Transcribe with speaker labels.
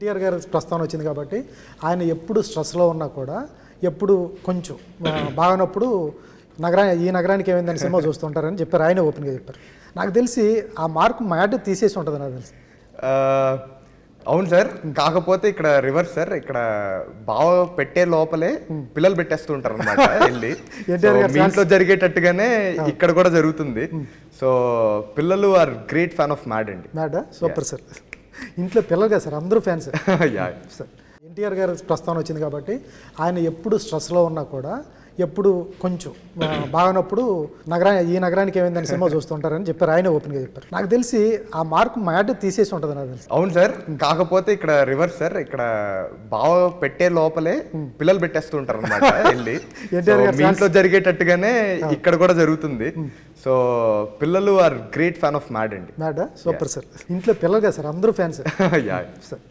Speaker 1: ఎన్టీఆర్ గారి ప్రస్తావన వచ్చింది కాబట్టి ఆయన ఎప్పుడు స్ట్రెస్లో ఉన్నా కూడా ఎప్పుడు కొంచెం బాగానప్పుడు ఈ నగరానికి ఏమైందని సినిమా చూస్తుంటారని చెప్పారు. ఆయన ఓపెన్గా చెప్పారు. నాకు తెలిసి ఆ మార్కు మ్యాట్ తీసేసి ఉంటుంది నాకు తెలిసి.
Speaker 2: అవును సార్, కాకపోతే ఇక్కడ రివర్స్ సార్. ఇక్కడ బావ పెట్టే లోపలే పిల్లలు పెట్టేస్తూ ఉంటారు అనమాట వెళ్ళి. మీ ఇంట్లో జరిగేటట్టుగానే ఇక్కడ కూడా జరుగుతుంది. సో పిల్లలు are great fan of Mad అండి.
Speaker 1: Mad super sir. ఇంట్లో పిల్లలుగా సార్ అందరూ ఫ్యాన్స్ సార్. ఎన్టీఆర్ గారి ప్రస్తావన వచ్చింది కాబట్టి ఆయన ఎప్పుడు స్ట్రెస్లో ఉన్నా కూడా ఎప్పుడు కొంచెం బాగానప్పుడు ఈ నగరానికి ఏమైందని సినిమా చూస్తుంటారని చెప్పారు. ఆయన ఓపెన్గా చెప్పారు. నాకు తెలిసి ఆ మార్కు మ్యాట్ తీసేసి ఉంటుంది నాకు తెలిసి.
Speaker 2: అవును సార్, కాకపోతే ఇక్కడ రివర్స్ సార్. ఇక్కడ బావ పెట్టే లోపలే పిల్లలు పెట్టేస్తూ ఉంటారు అనమాట వెళ్ళి. మీ ఇంట్లో జరిగేటట్టుగానే ఇక్కడ కూడా జరుగుతుంది. సో పిల్లలు are great fan of Mad అండి.
Speaker 1: Mad super sir. ఇంట్లో పిల్లలుగా సార్ అందరూ ఫ్యాన్స్ సార్.